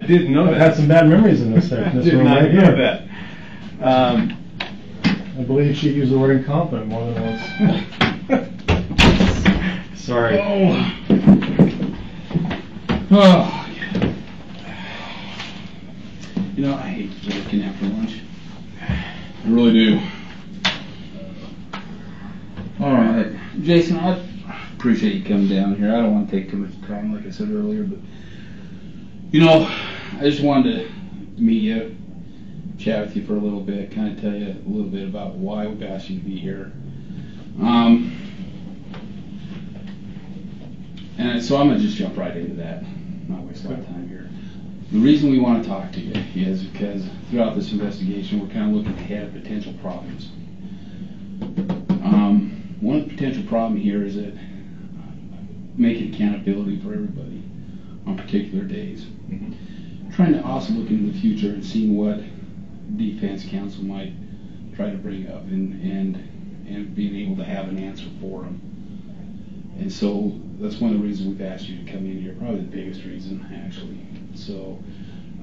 didn't know that. I've had some bad memories in this I this did room not right know here. that. I believe she used the word incompetent more than once. Sorry. Oh. You know, I hate working after lunch. I really do. All right, Jason, I appreciate you coming down here. I don't want to take too much time, like I said earlier, but you know, I just wanted to meet you, chat with you for a little bit, kind of tell you a little bit about why we've asked you to be here. And so I'm going to just jump right into that, not waste a lot of time here. The reason we want to talk to you is because throughout this investigation, we're kind of looking ahead at potential problems. One of the potential problems here is that making accountability for everybody on particular days. Mm-hmm. Trying to also look into the future and seeing what defense counsel might try to bring up and being able to have an answer for them. And so that's one of the reasons we've asked you to come in here, probably the biggest reason, actually. So,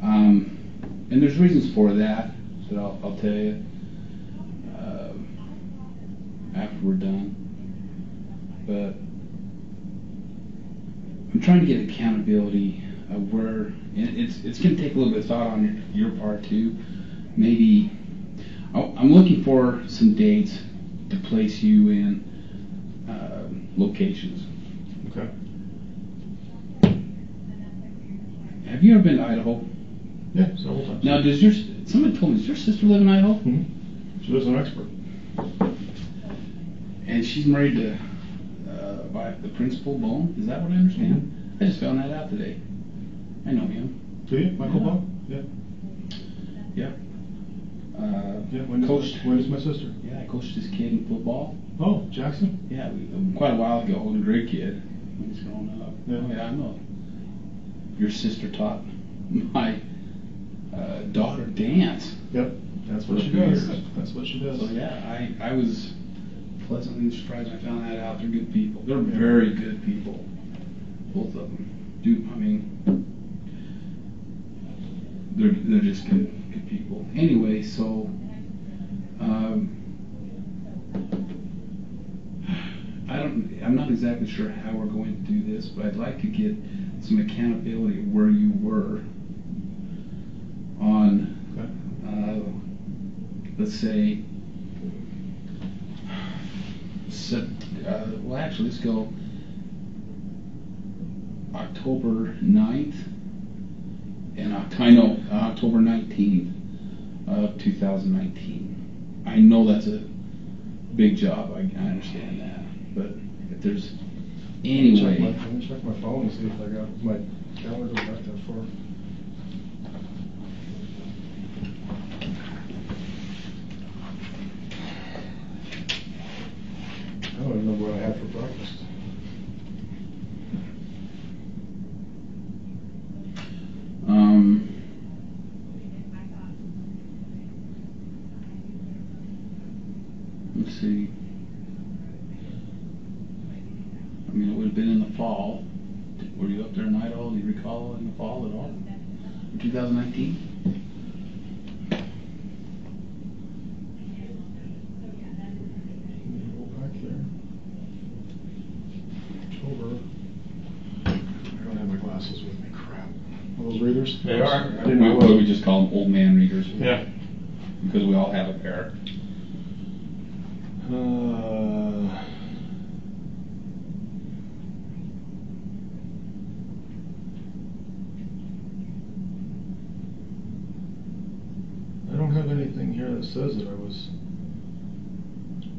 and there's reasons for that I'll tell you after we're done. But I'm trying to get accountability of where, and it's going to take a little bit of thought on your part too. Maybe I'm looking for some dates to place you in locations. Okay. Have you ever been to Idaho? Yeah, several times. Now, somebody told me, does your sister live in Idaho? Mm-hmm. She lives in Expert. And she's married to by the principal Bone. Is that what I understand? Mm-hmm. I just found that out today. I know him. Do you? Michael Bone? Yeah. Yeah. When is my sister? Yeah, I coached this kid in football. Oh, Jackson? Yeah, quite a while ago. A great kid when he's growing up. Yeah. Oh, yeah, I know. Your sister taught my daughter dance. Yep, that's what she does. That's what she does. So yeah, I was pleasantly surprised when I found that out. They're good people. They're very good people. Both of them. They're just good people. Anyway, so I'm not exactly sure how we're going to do this, but I'd like to get some accountability of where you were on, let's say, well, actually, let's go October 9th and October 19th of 2019. I know that's a big job. I understand that, but if there's any way. Let me check my phone and see if I got my calendar back that far. I don't even know what I had for breakfast. Let's see. I mean, it would have been in the fall. Were you up there in Idaho? Do you recall in the fall at all? In 2019? With me, crap. Are those readers? They are. I didn't know what we just call them, old man readers. Yeah. Because we all have a pair. I don't have anything here that says that I was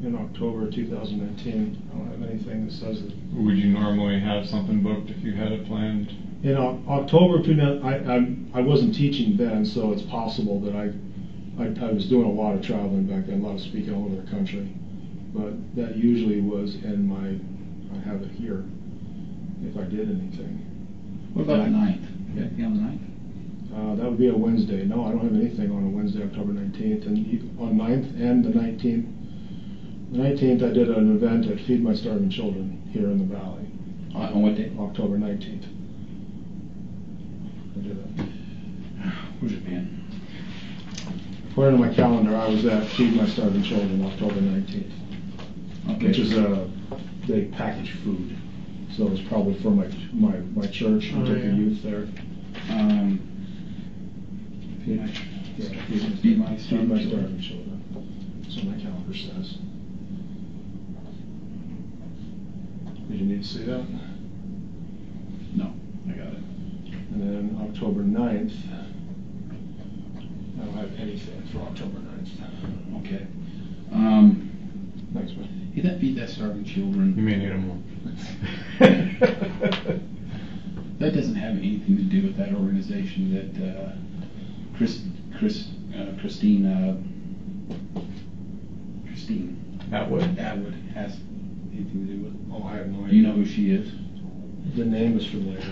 in October 2019. I don't have anything that says that. Would you normally have something booked if you had it planned? In October, I wasn't teaching then, so it's possible that I was doing a lot of traveling back then, a lot of speaking all over the country. But that usually was in I have it here, if I did anything. What about the 9th? You got anything on the 9th? That would be a Wednesday. No, I don't have anything on a Wednesday, October 19th. And on 9th and the 19th. The 19th, I did an event at Feed My Starving Children here in the Valley. On what day? October 19th. I did that. according to my calendar, I was at Feed My Starving Children October 19th, Okay. which is they package food. So it was probably for my church and took the youth there. Feed My Starving Children. That's what my calendar says. Did you need to see that? No, I got it. And then October 9th, I don't have anything for October 9th. Okay. Thanks, man. Hey, that Feed That Starving Children. You may need a more. That doesn't have anything to do with that organization that Christine Atwood? Atwood has anything to do with. Oh, I have no idea. Do you know who she is? The name is familiar.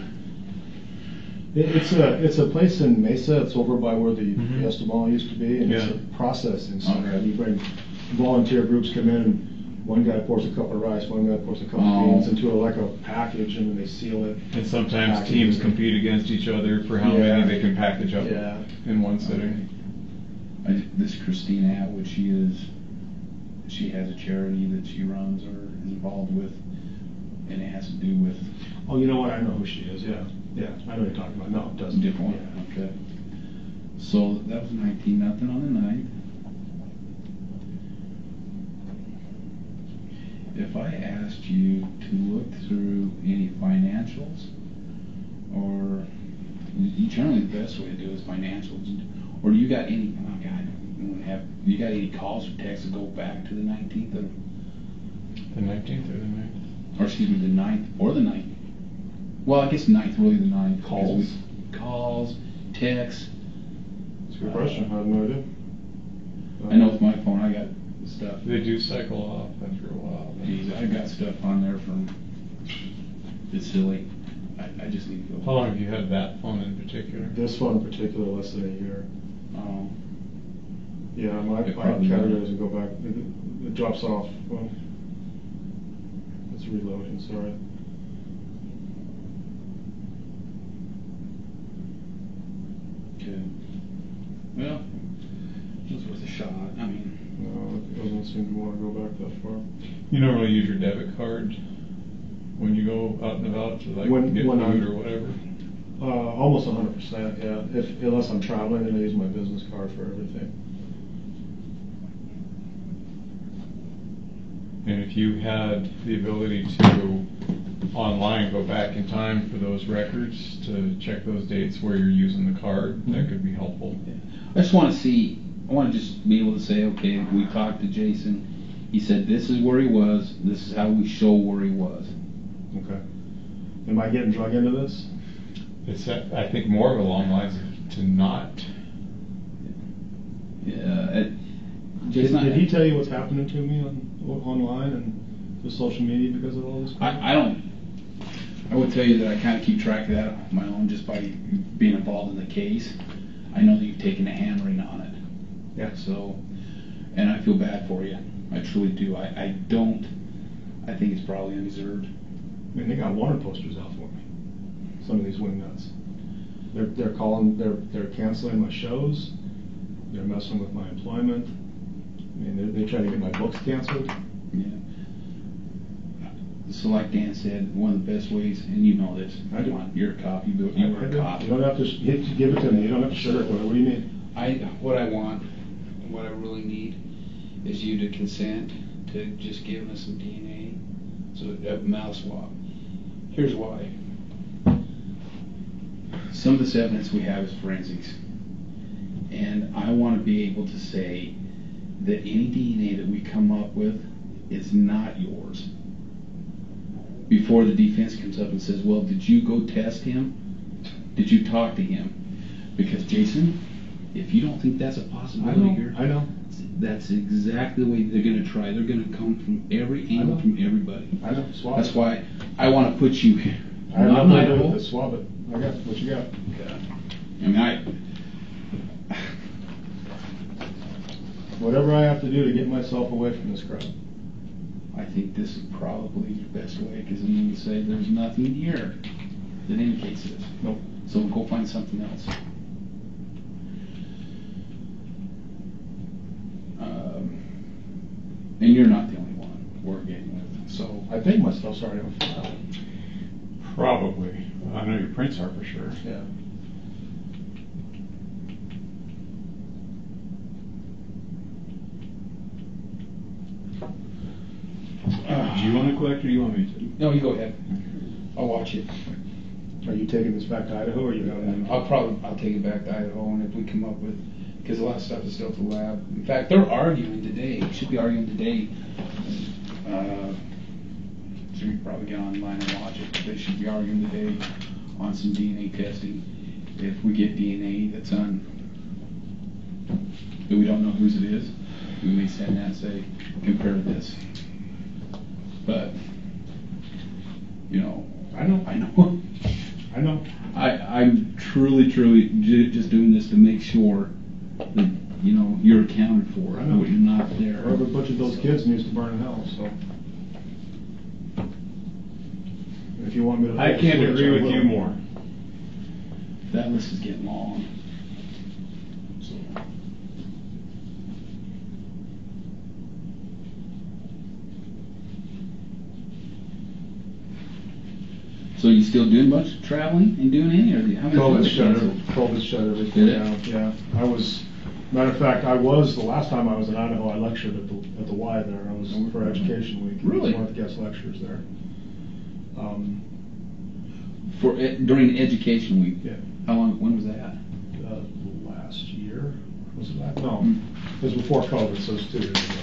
It's a place in Mesa. It's over by where the Fiesta Mall used to be, and it's a processing center. Okay. You bring volunteer groups come in, and one guy pours a cup of rice, one guy pours a cup of beans into a package, and then they seal it. And sometimes teams compete against each other for how many they can package up in one sitting. This Christine Atwood, she has a charity that she runs or is involved with, and it has to do with. Oh, you know what? I know who she is. Yeah, I know what you're talking about. No, it doesn't. Different one. Yeah. Okay. So that was 19. Nothing on the 9th. If I asked you to look through any financials, or generally the best way to do it is financials, or do you got any? Oh God, you got any calls or texts that go back to the 19th of The 19th or the 9th? or excuse me, the 9th or the 9th? Well, I guess 9th, really the 9th. Calls, texts. That's a good question. I have no idea. I know with my phone I got stuff. They do cycle off after a while. Geez, I got stuff on there from. It's silly. I just need to go. How long have you had that phone in particular? This one in particular, less than a year. Oh. Yeah, my probably calendar doesn't go back. It drops off. Well, it's reloading. Sorry. Okay. Well, it was worth a shot. I mean. No, it doesn't seem to want to go back that far. You normally use your debit card when you go out and about to get food or whatever? Almost 100%, yeah. Unless I'm traveling, then I use my business card for everything. And if you had the ability to online go back in time for those records to check those dates where you're using the card, that could be helpful. Yeah. I just want to see. I want to just be able to say, okay, we talked to Jason. He said this is where he was. This is how we show where he was. Okay. Am I getting drug into this? It's, I think, more of along the lines of to not. Yeah. Did he tell you what's happening to me online and the social media because of all this? I don't. I would tell you that I kind of keep track of that on my own just by being involved in the case. I know that you've taken a hammering on it. Yeah. So, and I feel bad for you. I truly do. I don't. I think it's probably undeserved. I mean, they got wanted posters out for me. Some of these wingnuts. They're canceling my shows. They're messing with my employment. I mean, they're trying to get my books canceled. Yeah. So like Dan said, one of the best ways, and you know this, I want your copy, but you were a cop. You don't have to give it to me. You don't have to sugarcoat it. What do you mean? What I want, what I really need, is you to consent to just giving us some DNA, so a mouth swab. Here's why. Some of this evidence we have is forensics, and I want to be able to say that any DNA that we come up with is not yours. Before the defense comes up and says, well, did you go test him? Did you talk to him? Because Jason, if you don't think that's a possibility here, I know. That's exactly the way they're going to try. They're going to come from every angle, from everybody. I know. Swab That's it. why I want to put you here. I have nothing to do with this. Swab it. I got what you got. Okay. I mean, whatever I have to do to get myself away from this crowd. I think this is probably the best way, because then you can say there's nothing here that indicates this. Nope. So we'll go find something else. And you're not the only one we're getting with. So I think my stuff's already on file. Probably. I know your prints are for sure. Yeah. Do you want to collect or do you want me to? No, you go ahead. I'll watch it. Are you taking this back to Idaho, or you have? I'll take it back to Idaho, and if we come up with, because a lot of stuff is still at the lab. In fact, they're arguing today. Should be arguing today. So you can probably get online and watch it. But they should be arguing today on some DNA testing. If we get DNA that's on, that we don't know whose it is, we may send that and say, compare this. But you know, I know. I'm truly just doing this to make sure that, you know, you're accounted for. I know. You're not there. Every bunch of those kids needs to burn in hell, so. If you want me to. I can't agree with you more. That list is getting long. So you still doing much traveling and doing any, or how many? COVID shut everything down. Yeah, I was. Matter of fact, the last time I was in Idaho, I lectured at the Y there. I was for Education Week. Really? I was one of the guest lecturers there. During Education Week. Yeah. How long? When was that? Last year. Was it that? No, it was before COVID, so it's 2 years ago.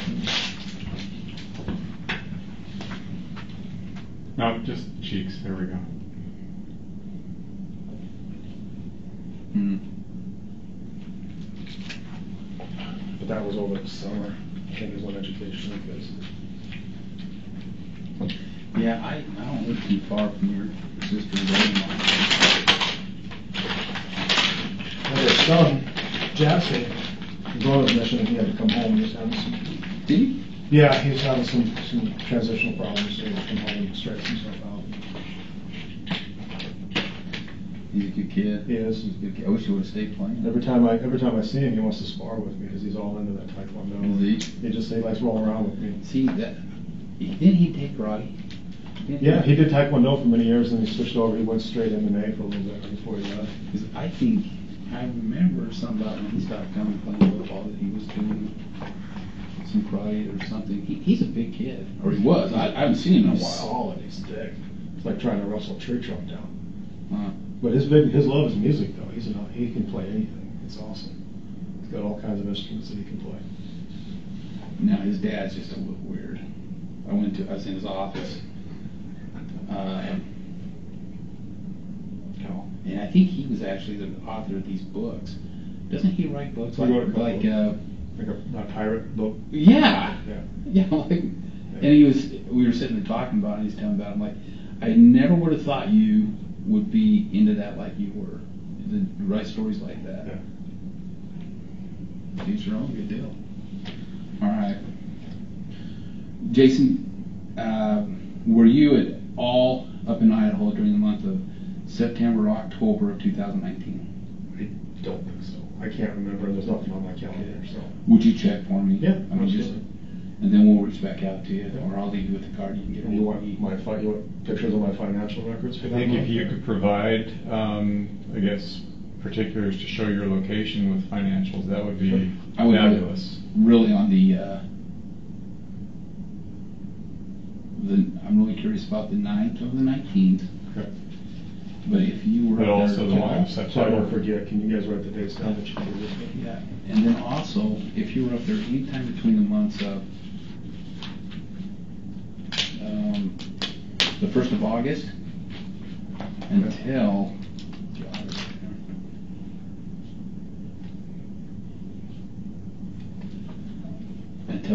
No, just cheeks. There we go. But that was over the summer. I think is when Education Week is. Yeah, I don't live too far from your sister's Well, their son, Jackson, was on his mission and he had to come home. He was having some. Did he? Yeah, he was having some transitional problems, so he had to come home and straighten himself out. He's a good kid. He is. He's a good kid. I wish he would have stayed playing. Every time I see him, he wants to spar with me because he's all into that taekwondo. Is He likes rolling around with me. See that? Didn't he take karate? Yeah, he did taekwondo for many years, and he switched over. He went straight MMA for a little bit before he left. Because I think I remember something about when he stopped coming playing football that he was doing some karate or something. He's a big kid, or he was. I haven't seen him in a He's while. solid. He's thick. It's like trying to wrestle a tree trunk down. But his love is music, though. He can play anything. It's awesome. He's got all kinds of instruments that he can play. Now his dad's just a little weird. I was in his office. And I think he was actually the author of these books. Doesn't he write books He wrote a couple like a pirate book? Yeah. Yeah. And we were sitting there talking about it, and he's telling me about it. I'm like, I never would have thought you would be into that like you were. To write stories like that. Yeah. Teach your own, good deal. All right. Jason, were you at all up in Idaho during the month of September or October of 2019? I don't think so. I can't remember. There's nothing on my calendar. So. Would you check for me? Yeah, absolutely. And then we'll reach back out to you, or I'll leave you with the card. You can get. You want pictures of my financial records? I think if you could provide, I guess, particulars to show your location with financials, that would be fabulous. Really on I'm really curious about the 9th or the 19th. Okay. But if you were But up also there, the one of September. So I don't forget. Can you guys write the dates down that you can with me? Yeah. And then also, if you were up there anytime between the months of the 1st of August until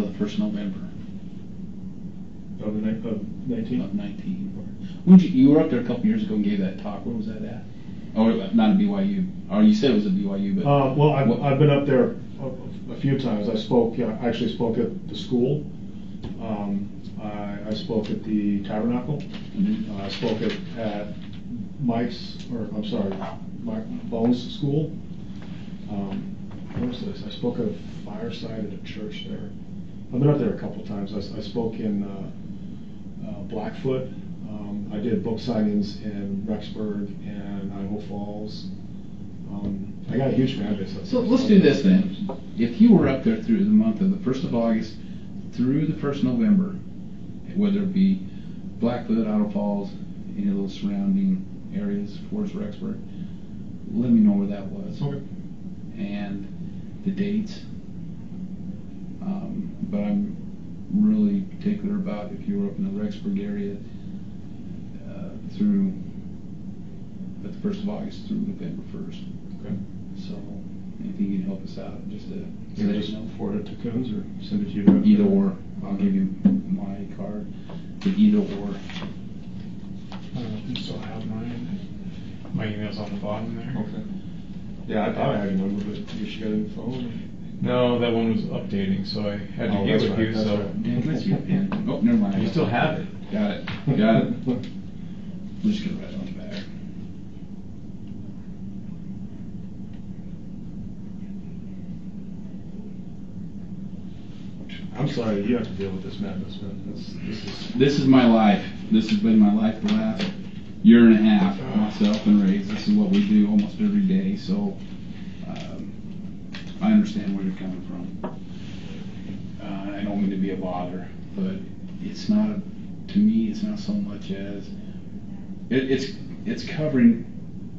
the 1st of November. Of 19? Of 19. You were up there a couple years ago and gave that talk. Where was that at? Oh, not at BYU. Or you said it was at BYU, but well, I've been up there a few times. I actually spoke at the school. I spoke at the Tabernacle. Mm-hmm. I spoke at Mike Bones' school. Where was this? I spoke at a fireside at a church there. I've been up there a couple times. I spoke in Blackfoot. I did book signings in Rexburg and Idaho Falls. I got a huge fan base up there. So let's do this then. If you were up there through the month of the 1st of August through the 1st of November, whether it be Blackfoot, Idaho Falls, any of those surrounding areas towards Rexburg, let me know where that was. Okay. And the dates. But I'm really particular about if you were up in the Rexburg area through at the 1st of August through November 1st. Okay. So anything you can help us out, just to Can I just forward it to Coons or send it to you? Directly? Either or. I'll give you my card. But either or. You still have mine. My email's on the bottom there. Okay. Yeah, I thought I had your number, but you should get it in the phone. No, that one was updating, so I had to get with you. That's So right. Yeah, let's see your pen. Oh, never mind. you still have it. Got it. Got it. I'm just gonna write it on the back. I'm sorry, you have to deal with this madness, man. This is my life. This has been my life the last year and a half. Myself and Ray's. This is what we do almost every day. So I understand where you're coming from. I don't mean to be a bother, but it's not. To me, it's not so much as it's covering,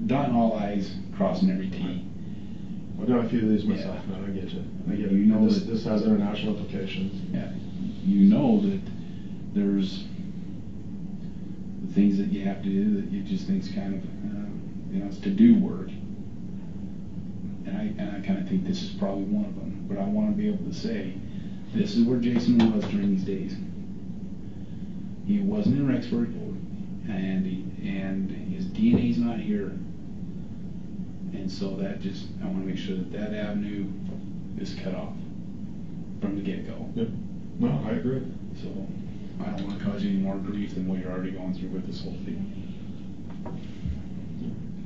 dotting all I's, crossing every T. I've done a few of these myself, man. I get you. I get it. You know this has international implications. Yeah, you know that there's the things that you have to do that you just think's kind of it's to do work, and I kind of think this is probably one of them. But I want to be able to say, this is where Jason was during these days. He wasn't in Rexburg, and his DNA's not here. And so that I want to make sure that avenue is cut off from the get-go. Yep. No, I agree. So I don't want to cause you any more grief than what you're already going through with this whole thing.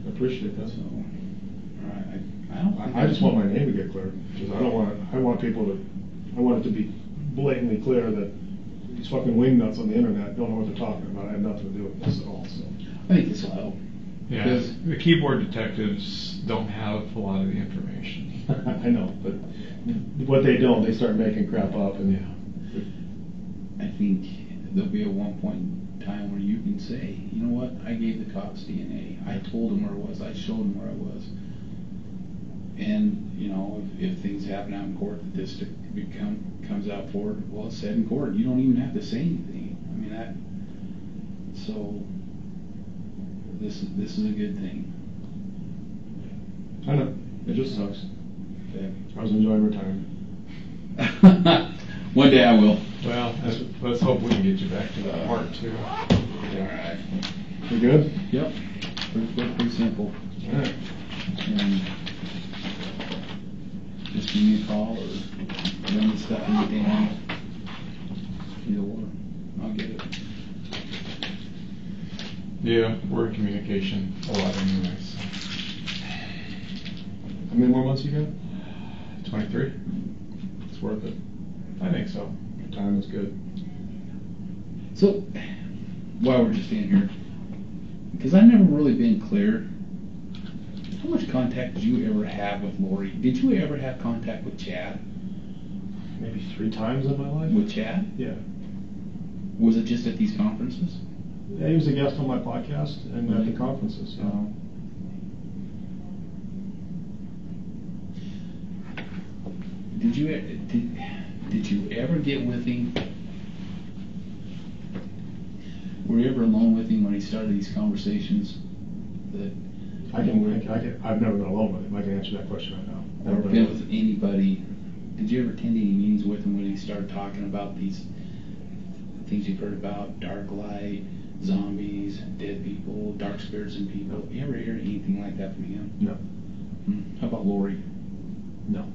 I appreciate that. So, all right. I just want my name to get clear, because I want it to be blatantly clear that these fucking wingnuts on the internet don't know what they're talking about. I have nothing to do with this at all. So I think this will help. Yeah, the keyboard detectives don't have a lot of the information. I know, but what they don't, they start making crap up. And I think there'll be a one point in time where you can say, you know what, I gave the cops DNA. I told them where it was. I showed them where I was. And if things happen out in court that this comes out forward, well, it's said in court. You don't even have to say anything. I mean so. This is a good thing. I know. It just sucks. Okay. I was enjoying retirement. One day I will. Well, let's hope we can get you back to that part too. All right. You good? Yep. Pretty simple. All right. And just give me a call or run the stuff in the DM. Either or. I'll get it. Yeah, we're in communication a lot anyways. How many more months you got? 23. It's worth it. I think so. Your time is good. So, while we're just in here, because I've never really been clear, how much contact did you ever have with Lori? Did you ever have contact with Chad? Maybe 3 times in my life. With Chad? Yeah. Was it just at these conferences? Yeah, he was a guest on my podcast and at the conferences. Did you ever get with him? Were you ever alone with him when he started these conversations? I've never been alone with him. I can answer that question right now. Or been with anybody? Did you ever attend any meetings with him when he started talking about these things you've heard about, dark light, zombies, dead people, dark spirits and people? You ever hear anything like that from him? No. How about Lori? No.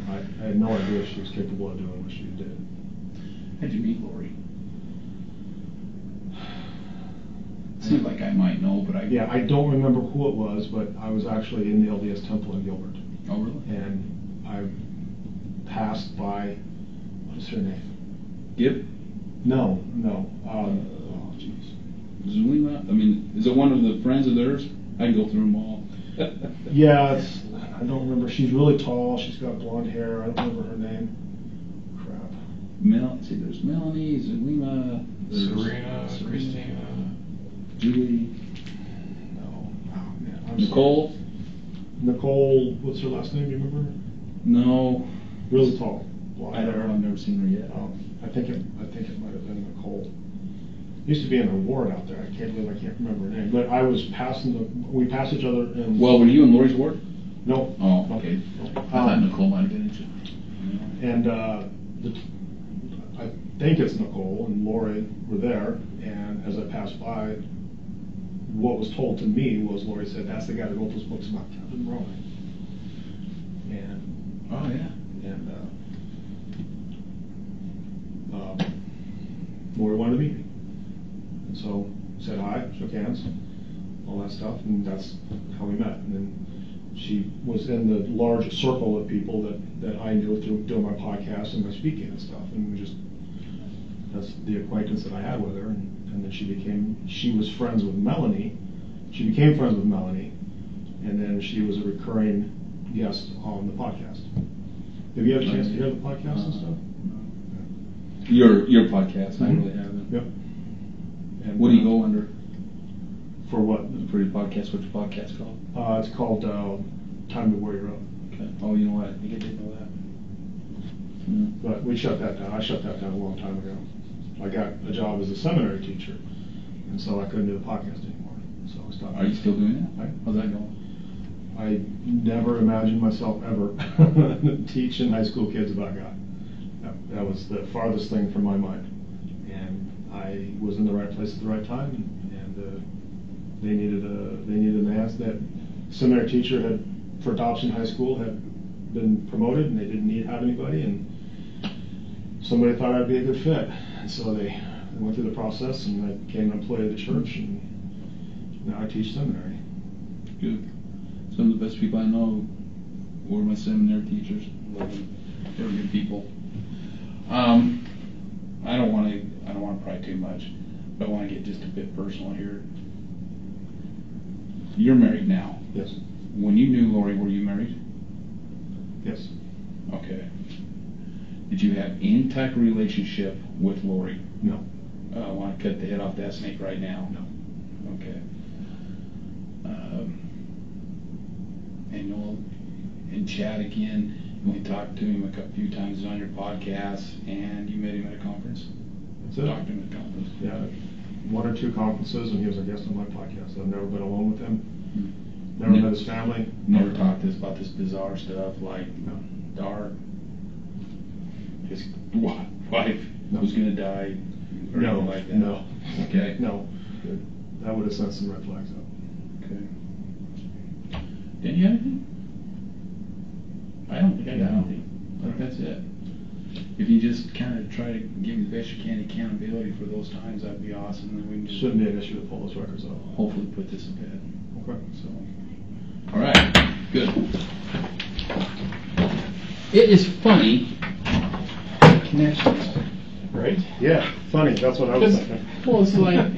I had no idea she was capable of doing what she did. How'd you meet Lori? Seems like I might know, but I don't remember who it was, but I was actually in the LDS temple in Gilbert. Oh, really? And I passed by was her name? Gib? No. Oh, jeez. Zulima? I mean, is it one of the friends of theirs? I can go through them all. Yeah, I don't remember. She's really tall. She's got blonde hair. I don't remember her name. Crap. See, there's Melanie, Zulima, Serena, Christina, Julie. No. Oh, man. Nicole? Nicole, what's her last name? Do you remember? No. Really tall. Blonde hair. I've never seen her yet. I think it might have been Nicole. Used to be in a ward out there. I can't remember her name. But I was we passed each other in. Well, were you in Lori's ward? No. Oh, okay. No. I thought Nicole might have been in it. And I think it's Nicole and Lori were there. And as I passed by, what was told to me was Lori said, "That's the guy that wrote those books about Captain Rowan." And oh yeah. And Lori wanted to meet me. And so said hi, shook hands, all that stuff, and that's how we met. And then she was in the large circle of people that I knew through doing my podcast and my speaking and stuff. And that's the acquaintance that I had with her. And then she was friends with Melanie. She became friends with Melanie. And then she was a recurring guest on the podcast. Have you had a chance to hear the podcast and stuff? No. Your podcast, I really haven't. Yep. And what do you go under? For what? For your podcast, what's your podcast called? It's called Time to Warrior Up. Okay. Oh, you know what? I think I did know that. But we shut that down. I shut that down a long time ago. I got a job as a seminary teacher, and so I couldn't do the podcast anymore. So I stopped. Are you still doing that? Right. How's that going? I never imagined myself ever teaching high school kids about God. That was the farthest thing from my mind. And I was in the right place at the right time, and they needed an answer. That seminary teacher for adoption high school had been promoted, and they didn't have anybody, and somebody thought I'd be a good fit. And so they went through the process, and I became an employee of the church, and now I teach seminary. Good. Some of the best people I know were my seminary teachers. Love them. They were good people. I don't want to pry too much, but I want to get just a bit personal here. You're married now. Yes. When you knew Lori, were you married? Yes. Okay. Did you have any type of relationship with Lori? No. I want to cut the head off that snake right now. No. Okay. And Chad again. We talked to him a few times on your podcast, and you met him at a conference. That's it. Talked to him at a conference. Yeah, 1 or 2 conferences, and he was a guest on my podcast. I've never been alone with him. Never met his family. Never talked to us about this bizarre stuff like Dark. His wife was going to die. Or No, anything like that. no. Okay. No. That would have sent some red flags up. Okay. Didn't you have anything? I don't think I got anything. I think that's it. If you just kind of try to give the best you can accountability for those times, that'd be awesome. And then we can just Shouldn't be an issue to pull those records up. hopefully put this to bed. Okay. So, all right, good. It is funny connections. Right? Yeah, funny. That's what I was thinking. Well, it's like